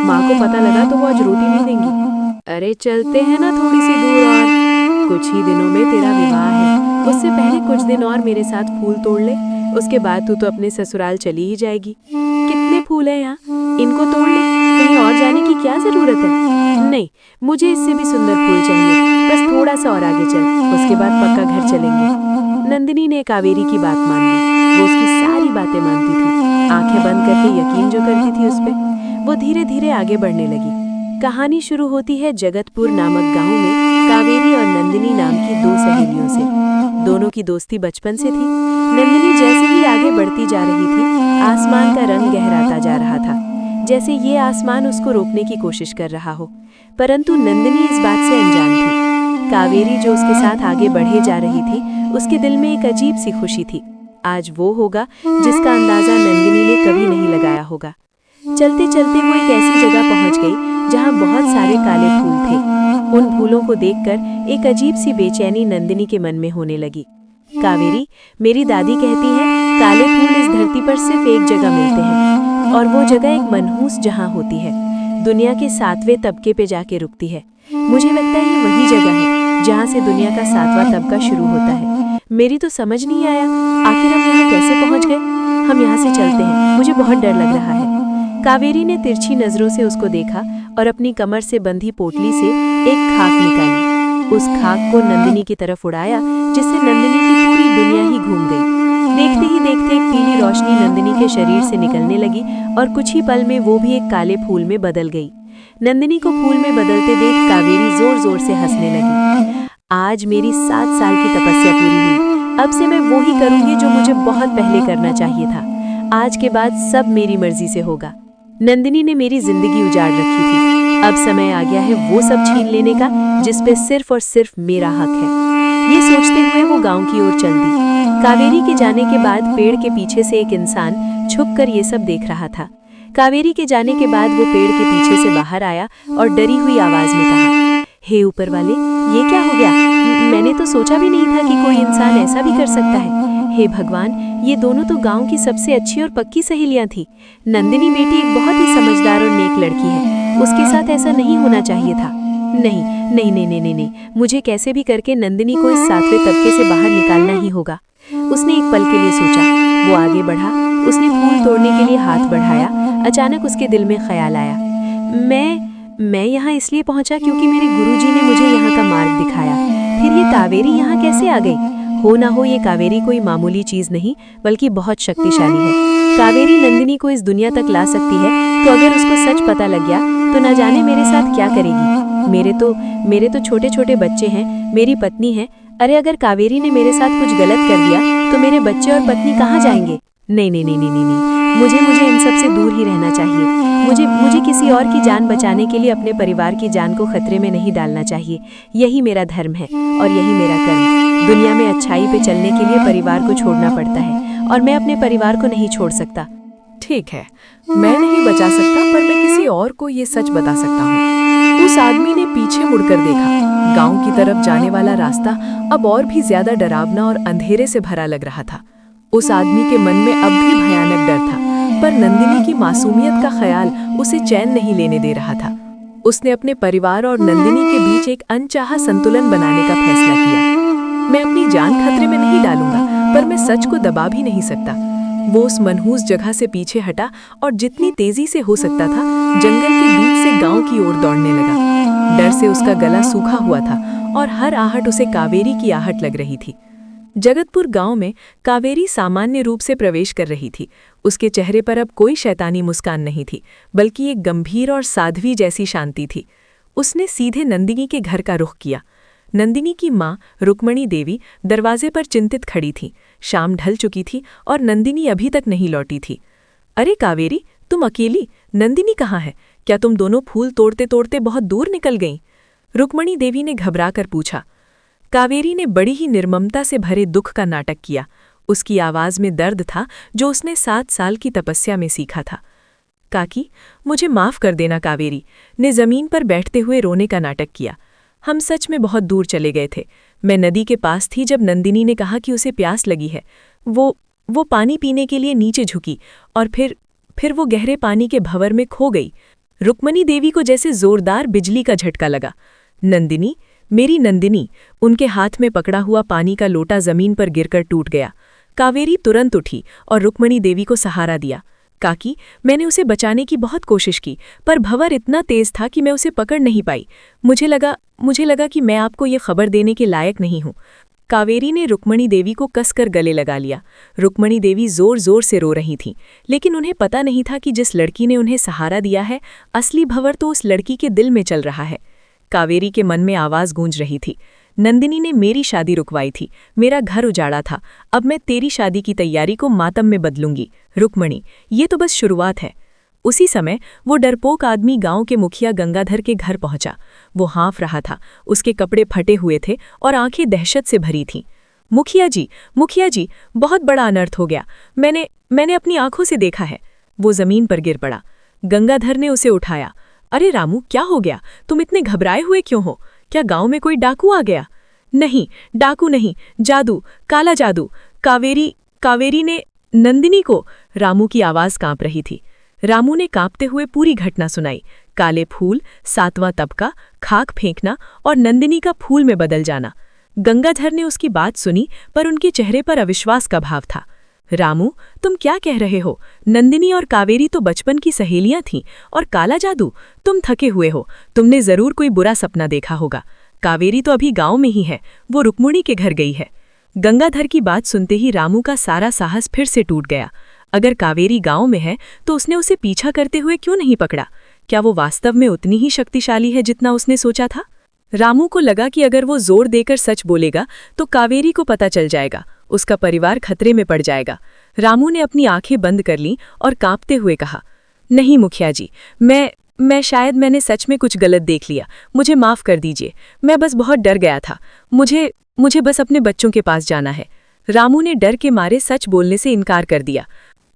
माँ को पता लगा तो वो आज रोटी नहीं देंगी। अरे चलते हैं ना थोड़ी सी दूर और, कुछ ही दिनों में तेरा विवाह है, उससे पहले कुछ दिन और मेरे साथ फूल तोड़ ले, उसके बाद तू तो अपने ससुराल चली ही जाएगी। कितने फूल हैं यहाँ, इनको तोड़ ले, कहीं और जाने की क्या जरूरत है। नहीं, मुझे इससे भी सुंदर फूल चाहिए, बस थोड़ा सा और आगे चल, उसके बाद पक्का घर चलेंगे। नंदिनी ने कावेरी की बात मान ली। वो उसकी सारी बातें मानती थी, आंखें बंद करके यकीन जो करती थी उस पे। वो धीरे धीरे आगे बढ़ने लगी। कहानी शुरू होती है जगतपुर नामक गांव में कावेरी और नंदिनी नाम की दो सहेलियों से। दोनों की दोस्ती बचपन से थी। नंदिनी जैसे ही आगे बढ़ती जा रही थी, आसमान का रंग गहराता जा रहा था, जैसे ये आसमान उसको रोकने की कोशिश कर रहा हो। परंतु नंदिनी इस बात से अनजान थी। कावेरी जो उसके साथ आगे बढ़े जा रही थी, उसके दिल में एक अजीब सी खुशी थी। आज वो होगा जिसका अंदाजा नंदिनी ने कभी नहीं लगाया होगा। चलते चलते वो एक ऐसी जगह पहुंच गई जहां बहुत सारे काले फूल थे। उन फूलों को देखकर एक अजीब सी बेचैनी नंदिनी के मन में होने लगी। कावेरी, मेरी दादी कहती है काले फूल इस धरती पर सिर्फ एक जगह मिलते हैं, और वो जगह एक मनहूस जहां होती है, दुनिया के 7वें तबके पे जाके रुकती है। मुझे लगता है ये वही जगह है जहां से दुनिया का 7वां तबका शुरू होता है। मेरी तो समझ नहीं आया, आखिर हम यहाँ कैसे पहुँच गए। हम यहाँ से चलते हैं, मुझे बहुत डर लग रहा है। कावेरी ने तिरछी नजरों से उसको देखा और अपनी कमर से बंधी पोटली से एक खाक निकाली। उस खाक को नंदिनी की तरफ उड़ाया, जिससे नंदिनी की पूरी दुनिया ही घूम गई। देखते ही देखते एक पीली रोशनी नंदिनी के शरीर से निकलने लगी और कुछ ही पल में वो भी एक काले फूल में बदल गई। नंदिनी को फूल में बदलते देख कावेरी जोर जोर से हंसने लगी। आज मेरी 7 साल की तपस्या पूरी हुई। अब से मैं वो ही करूंगी जो मुझे बहुत पहले करना चाहिए था। आज के बाद सब मेरी मर्जी से होगा। नंदिनी ने मेरी जिंदगी उजाड़ रखी थी, अब समय आ गया है वो सब छीन लेने का जिस पे सिर्फ और सिर्फ मेरा हक है। ये सोचते हुए वो गांव की ओर चल दी। कावेरी के जाने के बाद पेड़ के पीछे से एक इंसान छुपकर ये सब देख रहा था। कावेरी के जाने के बाद वो पेड़ के पीछे से बाहर आया और डरी हुई आवाज में कहा, हे ऊपर वाले, ये क्या हो गया? मैंने तो सोचा भी नहीं था कि कोई इंसान ऐसा भी कर सकता है। हे भगवान, ये दोनों तो गांव की सबसे अच्छी और पक्की सहेलियां थी। नंदिनी बेटी एक बहुत ही समझदार और नेक लड़की है, उसके साथ ऐसा नहीं होना चाहिए था। नहीं नहीं नहीं नहीं नहीं नहीं, मुझे कैसे भी करके नंदिनी को इस 7वें तबके से बाहर निकालना ही होगा। उसने एक पल के लिए सोचा, वो आगे बढ़ा, उसने फूल तोड़ने के लिए हाथ बढ़ाया। अचानक उसके दिल में ख्याल आया, मैं यहाँ इसलिए पहुंचा क्योंकि मेरे गुरुजी ने मुझे यहाँ का मार्ग दिखाया। फिर ये कावेरी यहाँ कैसे आ गई? हो ना हो ये कावेरी कोई मामूली चीज नहीं बल्कि बहुत शक्तिशाली है। कावेरी नंदिनी को इस दुनिया तक ला सकती है, तो अगर उसको सच पता लग गया तो न जाने मेरे साथ क्या करेगी। मेरे तो छोटे छोटे बच्चे हैं, मेरी पत्नी है। अरे अगर कावेरी ने मेरे साथ कुछ गलत कर दिया तो मेरे बच्चे और पत्नी कहाँ जाएंगे? नहीं नहीं नहीं नहीं नहीं, मुझे इन सब से दूर ही रहना चाहिए। मुझे किसी और की जान बचाने के लिए अपने परिवार की जान को खतरे में नहीं डालना चाहिए। यही मेरा धर्म है और यही मेरा कर्म। दुनिया में अच्छाई पे चलने के लिए परिवार को छोड़ना पड़ता है और मैं अपने परिवार को नहीं छोड़ सकता। ठीक है, मैं नहीं बचा सकता, पर मैं किसी और को ये सच बता सकता हूँ। उस आदमी ने पीछे मुड़कर देखा। गांव की तरफ जाने वाला रास्ता अब और भी ज्यादा डरावना और अंधेरे से भरा लग रहा था। उस आदमी के मन में अब भी भयानक डर था, पर नंदिनी की मासूमियत का ख्याल उसे चैन नहीं लेने दे रहा था। उसने अपने परिवार और नंदिनी के बीच एक अनचाहा संतुलन बनाने का फैसला किया। मैं अपनी जान खतरे में नहीं डालूंगा, पर मैं सच को दबा भी नहीं सकता। वो उस मनहूस जगह से पीछे हटा और जितनी तेजी से हो सकता था जंगल के बीच से गांव की ओर दौड़ने लगा। डर से उसका गला सूखा हुआ था और हर आहट उसे कावेरी की आहट लग रही थी। जगतपुर गांव में कावेरी सामान्य रूप से प्रवेश कर रही थी। उसके चेहरे पर अब कोई शैतानी मुस्कान नहीं थी, बल्कि एक गंभीर और साध्वी जैसी शांति थी। उसने सीधे नंदिनी के घर का रुख किया। नंदिनी की माँ रुक्मणी देवी दरवाजे पर चिंतित खड़ी थी। शाम ढल चुकी थी और नंदिनी अभी तक नहीं लौटी थी। अरे कावेरी, तुम अकेली? नंदिनी कहाँ है? क्या तुम दोनों फूल तोड़ते तोड़ते बहुत दूर निकल गईं? रुक्मणी देवी ने घबराकर पूछा। कावेरी ने बड़ी ही निर्ममता से भरे दुख का नाटक किया। उसकी आवाज में दर्द था जो उसने 7 साल की तपस्या में सीखा था। काकी, मुझे माफ कर देना। कावेरी ने जमीन पर बैठते हुए रोने का नाटक किया। हम सच में बहुत दूर चले गए थे। मैं नदी के पास थी जब नंदिनी ने कहा कि उसे प्यास लगी है। वो पानी पीने के लिए नीचे झुकी और फिर वो गहरे पानी के भंवर में खो गई। रुक्मणी देवी को जैसे जोरदार बिजली का झटका लगा। नंदिनी, मेरी नंदिनी! उनके हाथ में पकड़ा हुआ पानी का लोटा जमीन पर गिरकर टूट गया। कावेरी तुरंत उठी और रुक्मणी देवी को सहारा दिया। काकी, मैंने उसे बचाने की बहुत कोशिश की, पर भंवर इतना तेज था कि मैं उसे पकड़ नहीं पाई। मुझे लगा कि मैं आपको ये खबर देने के लायक नहीं हूँ। कावेरी ने रुक्मणी देवी को कसकर गले लगा लिया। रुक्मणी देवी जोर जोर से रो रही थीं, लेकिन उन्हें पता नहीं था कि जिस लड़की ने उन्हें सहारा दिया है, असली भंवर तो उस लड़की के दिल में चल रहा है। कावेरी के मन में आवाज गूंज रही थी, नंदिनी ने मेरी शादी रुकवाई थी, मेरा घर उजाड़ा था, अब मैं तेरी शादी की तैयारी को मातम में बदलूंगी। रुक्मणी, ये तो बस शुरुआत है। उसी समय वो डरपोक आदमी गांव के मुखिया गंगाधर के घर पहुंचा। वो हाँफ रहा था, उसके कपड़े फटे हुए थे और आंखें दहशत से भरी थीं। मुखिया जी, बहुत बड़ा अनर्थ हो गया। मैंने अपनी आंखों से देखा है। वो जमीन पर गिर पड़ा। गंगाधर ने उसे उठाया। अरे रामू, क्या हो गया? तुम इतने घबराए हुए क्यों हो? क्या गांव में कोई डाकू आ गया? नहीं, डाकू नहीं, जादू, काला जादू। कावेरी ने नंदिनी को। रामू की आवाज कांप रही थी। रामू ने कांपते हुए पूरी घटना सुनाई। काले फूल, 7वां तबका, खाक फेंकना और नंदिनी का फूल में बदल जाना। गंगाधर ने उसकी बात सुनी, पर उनके चेहरे पर अविश्वास का भाव था। रामू, तुम क्या कह रहे हो? नंदिनी और कावेरी तो बचपन की सहेलियां थीं, और काला जादू? तुम थके हुए हो, तुमने जरूर कोई बुरा सपना देखा होगा। कावेरी तो अभी गांव में ही है, वो रुक्मणी के घर गई है। गंगाधर की बात सुनते ही रामू का सारा साहस फिर से टूट गया। अगर कावेरी गांव में है तो उसने उसे पीछा करते हुए क्यों नहीं पकड़ा? क्या वो वास्तव में उतनी ही शक्तिशाली है जितना उसने सोचा था? रामू को लगा कि अगर वो जोर देकर सच बोलेगा तो कावेरी को पता चल जाएगा, उसका परिवार खतरे में पड़ जाएगा। रामू ने अपनी आंखें बंद कर लीं और कांपते हुए कहा, नहीं मुखिया जी, शायद मैंने सच में कुछ गलत देख लिया, मुझे माफ कर दीजिए। मैं बस बहुत डर गया था। मुझे बस अपने बच्चों के पास जाना है। रामू ने डर के मारे सच बोलने से इनकार कर दिया।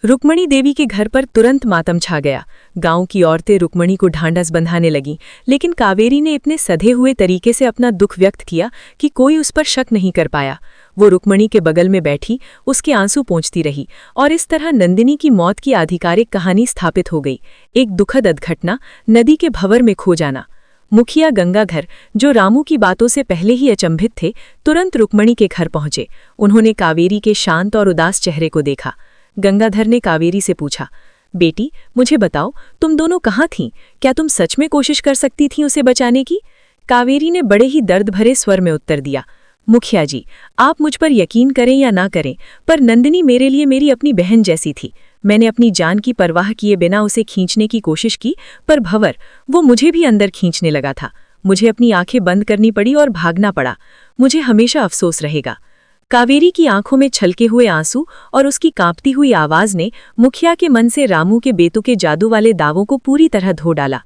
रुक्मणी देवी के घर पर तुरंत मातम छा गया। गांव की औरतें रुक्मणी को ढांढस बंधाने लगीं, लेकिन कावेरी ने इतने सधे हुए तरीके से अपना दुख व्यक्त किया कि कोई उस पर शक नहीं कर पाया। वो रुक्मणी के बगल में बैठी, उसके आंसू पोंछती रही, और इस तरह नंदिनी की मौत की आधिकारिक कहानी स्थापित हो गई। एक दुखद अधघटना, नदी के भंवर में खो जाना। मुखिया गंगाधर, जो रामू की बातों से पहले ही अचंभित थे, तुरंत रुक्मणी के घर पहुंचे। उन्होंने कावेरी के शांत और उदास चेहरे को देखा। गंगाधर ने कावेरी से पूछा, बेटी, मुझे बताओ, तुम दोनों कहाँ थीं? क्या तुम सच में कोशिश कर सकती थीं उसे बचाने की? कावेरी ने बड़े ही दर्द भरे स्वर में उत्तर दिया, मुखिया जी, आप मुझ पर यकीन करें या ना करें, पर नंदिनी मेरे लिए मेरी अपनी बहन जैसी थी। मैंने अपनी जान की परवाह किए बिना उसे खींचने की कोशिश की, पर भंवर, वो मुझे भी अंदर खींचने लगा था। मुझे अपनी आंखें बंद करनी पड़ी और भागना पड़ा। मुझे हमेशा अफसोस रहेगा। कावेरी की आंखों में छलके हुए आंसू और उसकी कांपती हुई आवाज ने मुखिया के मन से रामू के बेतुके जादू वाले दावों को पूरी तरह धो डाला।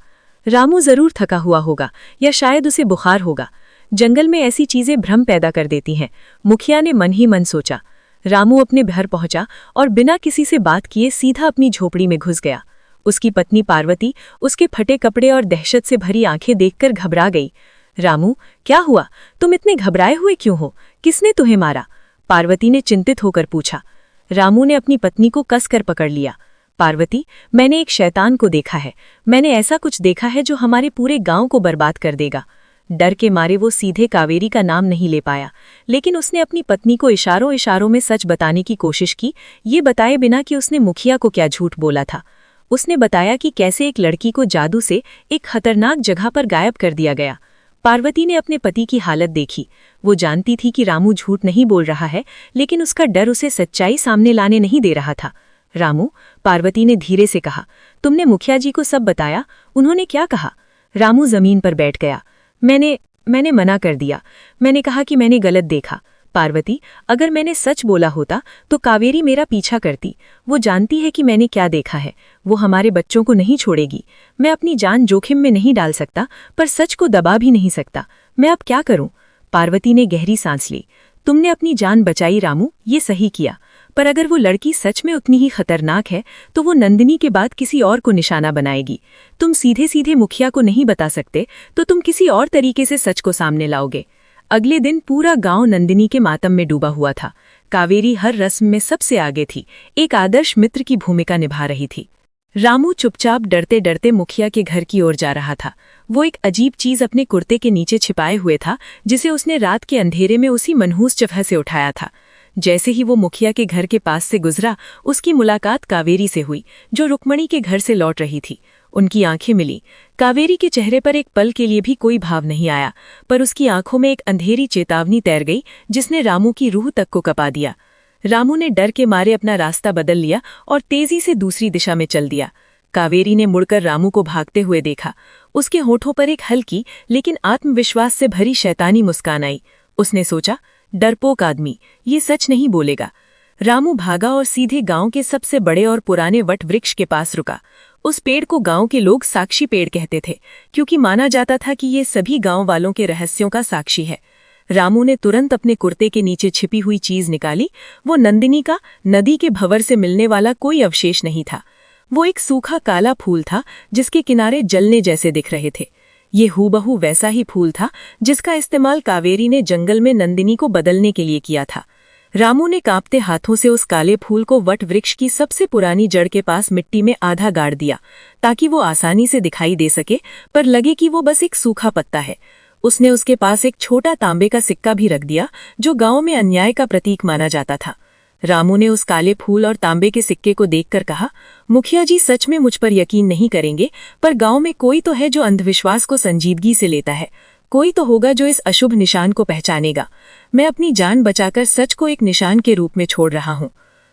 रामू जरूर थका हुआ होगा, या शायद उसे बुखार होगा। जंगल में ऐसी चीजें भ्रम पैदा कर देती हैं, मुखिया ने मन ही मन सोचा। रामू अपने घर पहुंचा और बिना किसी से बात किए सीधा अपनी झोपड़ी में घुस गया। उसकी पत्नी पार्वती उसके फटे कपड़े और दहशत से भरी आंखें देखकर घबरा गई। रामू, क्या हुआ? तुम इतने घबराए हुए क्यों हो? किसने तुम्हें मारा? पार्वती ने चिंतित होकर पूछा। रामू ने अपनी पत्नी को कसकर पकड़ लिया। पार्वती, मैंने एक शैतान को देखा है। मैंने ऐसा कुछ देखा है जो हमारे पूरे गांव को बर्बाद कर देगा। डर के मारे वो सीधे कावेरी का नाम नहीं ले पाया, लेकिन उसने अपनी पत्नी को इशारों इशारों में सच बताने की कोशिश की, ये बताए बिना कि उसने मुखिया को क्या झूठ बोला था। उसने बताया कि कैसे एक लड़की को जादू से एक खतरनाक जगह पर गायब कर दिया गया। पार्वती ने अपने पति की हालत देखी। वो जानती थी कि रामू झूठ नहीं बोल रहा है, लेकिन उसका डर उसे सच्चाई सामने लाने नहीं दे रहा था। रामू, पार्वती ने धीरे से कहा, तुमने मुखिया जी को सब बताया? उन्होंने क्या कहा? रामू जमीन पर बैठ गया। मैंने मना कर दिया। मैंने कहा कि मैंने गलत देखा। पार्वती, अगर मैंने सच बोला होता तो कावेरी मेरा पीछा करती। वो जानती है कि मैंने क्या देखा है। वो हमारे बच्चों को नहीं छोड़ेगी। मैं अपनी जान जोखिम में नहीं डाल सकता, पर सच को दबा भी नहीं सकता। मैं अब क्या करूं? पार्वती ने गहरी सांस ली। तुमने अपनी जान बचाई रामू, ये सही किया, पर अगर वो लड़की सच में उतनी ही खतरनाक है तो वो नंदिनी के बाद किसी और को निशाना बनाएगी। तुम सीधे सीधे मुखिया को नहीं बता सकते तो तुम किसी और तरीके से सच को सामने लाओगे। अगले दिन पूरा गांव नंदिनी के मातम में डूबा हुआ था। कावेरी हर रस्म में सबसे आगे थी, एक आदर्श मित्र की भूमिका निभा रही थी। रामू चुपचाप डरते डरते मुखिया के घर की ओर जा रहा था। वो एक अजीब चीज अपने कुर्ते के नीचे छिपाए हुए था, जिसे उसने रात के अंधेरे में उसी मनहूस जगह से उठाया था। जैसे ही वो मुखिया के घर के पास से गुजरा, उसकी मुलाकात कावेरी से हुई, जो रुक्मणी के घर से लौट रही थी। उनकी आंखें मिली। कावेरी के चेहरे पर एक पल के लिए भी कोई भाव नहीं आया, पर उसकी आंखों में एक अंधेरी चेतावनी तैर गई, जिसने रामू की रूह तक को कपा दिया। रामू ने डर के मारे अपना रास्ता बदल लिया और तेजी से दूसरी दिशा में चल दिया। कावेरी ने मुड़कर रामू को भागते हुए देखा। उसके होठों पर एक हल्की लेकिन आत्मविश्वास से भरी शैतानी मुस्कान आई। उसने सोचा, डरपोक आदमी, ये सच नहीं बोलेगा। रामू भागा और सीधे गांव के सबसे बड़े और पुराने वट वृक्ष के पास रुका। उस पेड़ को गांव के लोग साक्षी पेड़ कहते थे, क्योंकि माना जाता था कि ये सभी गांव वालों के रहस्यों का साक्षी है। रामू ने तुरंत अपने कुर्ते के नीचे छिपी हुई चीज निकाली। वो नंदिनी का नदी के भंवर से मिलने वाला कोई अवशेष नहीं था। वो एक सूखा काला फूल था, जिसके किनारे जलने जैसे दिख रहे थे। ये हूबहू वैसा ही फूल था जिसका इस्तेमाल कावेरी ने जंगल में नंदिनी को बदलने के लिए किया था। रामू ने कांपते हाथों से उस काले फूल को वट वृक्ष की सबसे पुरानी जड़ के पास मिट्टी में आधा गाड़ दिया, ताकि वो आसानी से दिखाई दे सके, पर लगे कि वो बस एक सूखा पत्ता है। उसने उसके पास एक छोटा तांबे का सिक्का भी रख दिया, जो गांव में अन्याय का प्रतीक माना जाता था। रामू ने उस काले फूल और तांबे के सिक्के को देखकर कहा, मुखिया जी सच में मुझ पर यकीन नहीं करेंगे, पर गांव में कोई तो है जो अंधविश्वास को संजीदगी से लेता है। कोई तो होगा जो इस अशुभ निशान को पहचानेगा। मैं अपनी जान बचाकर सच को एक निशान के रूप में छोड़ रहा हूँ।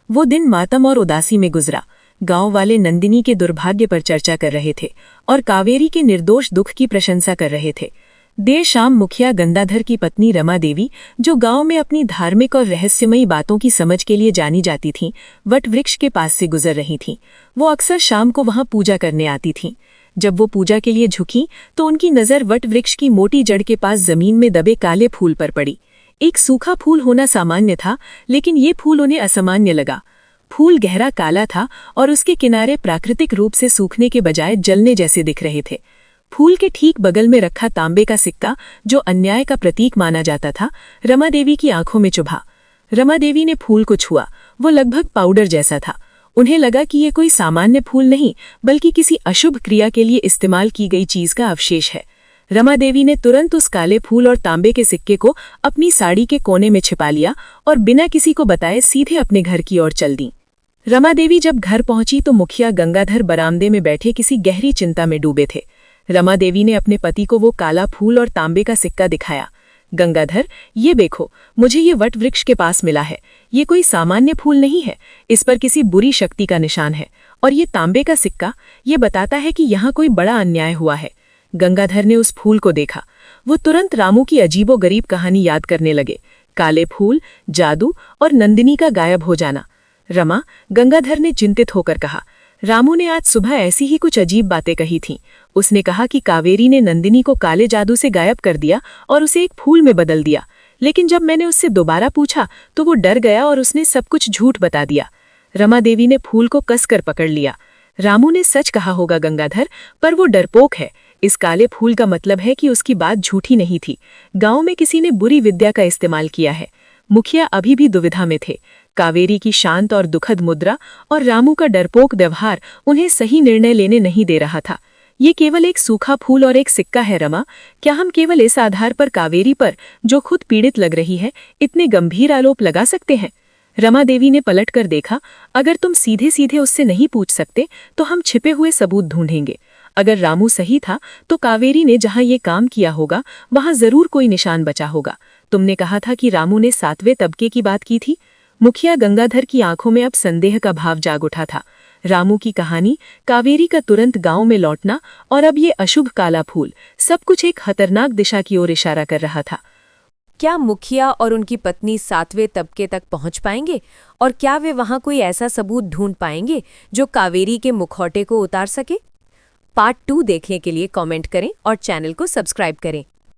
वो दिन मातम और उदासी में गुजरा। गांव वाले नंदिनी के दुर्भाग्य पर चर्चा कर रहे थे और कावेरी के निर्दोष दुख की प्रशंसा कर रहे थे। देर शाम मुखिया गंगाधर की पत्नी रमा देवी, जो गांव में अपनी धार्मिक और रहस्यमयी बातों की समझ के लिए जानी जाती थीं, वट वृक्ष के पास से गुजर रही थीं। वो अक्सर शाम को वहां पूजा करने आती थीं। जब वो पूजा के लिए झुकी तो उनकी नज़र वट वृक्ष की मोटी जड़ के पास जमीन में दबे काले फूल पर पड़ी। एक सूखा फूल होना सामान्य था, लेकिन ये फूल उन्हें असामान्य लगा। फूल गहरा काला था और उसके किनारे प्राकृतिक रूप से सूखने के बजाय जलने जैसे दिख रहे थे। फूल के ठीक बगल में रखा तांबे का सिक्का, जो अन्याय का प्रतीक माना जाता था, रमा देवी की आंखों में चुभा। रमा देवी ने फूल को छुआ। वो लगभग पाउडर जैसा था। उन्हें लगा कि ये कोई सामान्य फूल नहीं, बल्कि किसी अशुभ क्रिया के लिए इस्तेमाल की गई चीज का अवशेष है। रमा देवी ने तुरंत उस काले फूल और तांबे के सिक्के को अपनी साड़ी के कोने में छिपा लिया और बिना किसी को बताए सीधे अपने घर की ओर चल दी। रमा देवी जब घर पहुंची तो मुखिया गंगाधर बरामदे में बैठे किसी गहरी चिंता में डूबे थे। रमा देवी ने अपने पति को वो काला फूल और तांबे का सिक्का दिखाया। गंगाधर, ये देखो, मुझे ये वट वृक्ष के पास मिला है। ये कोई सामान्य फूल नहीं है, इस पर किसी बुरी शक्ति का निशान है। और ये तांबे का सिक्का, ये बताता है कि यहाँ कोई बड़ा अन्याय हुआ है। गंगाधर ने उस फूल को देखा। वो तुरंत रामू की अजीबोगरीब कहानी याद करने लगे। काले फूल, जादू और नंदिनी का गायब हो जाना। रमा, गंगाधर ने चिंतित होकर कहा, रामू ने आज सुबह ऐसी ही कुछ अजीब बातें कही थीं। उसने कहा कि कावेरी ने नंदिनी को काले जादू से गायब कर दिया और उसे एक फूल में बदल दिया। लेकिन जब मैंने उससे दोबारा पूछा तो वो डर गया और उसने सब कुछ झूठ बता दिया। रमा देवी ने फूल को कसकर पकड़ लिया। रामू ने सच कहा होगा गंगाधर, पर वो डरपोक है। इस काले फूल का मतलब है कि उसकी बात झूठी नहीं थी। गांव में किसी ने बुरी विद्या का इस्तेमाल किया है। मुखिया अभी भी दुविधा में थे। कावेरी की शांत और दुखद मुद्रा और रामू का डरपोक व्यवहार उन्हें सही निर्णय लेने नहीं दे रहा था। ये केवल एक सूखा फूल और एक सिक्का है रमा। क्या हम केवल इस आधार पर कावेरी पर, जो खुद पीड़ित लग रही है, इतने गंभीर आरोप लगा सकते हैं? रमा देवी ने पलट कर देखा। अगर तुम सीधे सीधे उससे नहीं पूछ सकते तो हम छिपे हुए सबूत ढूंढेंगे। अगर रामू सही था तो कावेरी ने जहां ये काम किया होगा वहां जरूर कोई निशान बचा होगा। तुमने कहा था कि रामू ने 7वें तबके की बात की थी। मुखिया गंगाधर की आंखों में अब संदेह का भाव जाग उठा था। रामू की कहानी, कावेरी का तुरंत गांव में लौटना और अब ये अशुभ काला फूल, सब कुछ एक खतरनाक दिशा की ओर इशारा कर रहा था। क्या मुखिया और उनकी पत्नी 7वें तबके तक पहुंच पाएंगे? और क्या वे वहां कोई ऐसा सबूत ढूंढ पाएंगे जो कावेरी के मुखौटे को उतार सके? पार्ट 2 देखने के लिए कमेंट करें और चैनल को सब्सक्राइब करें।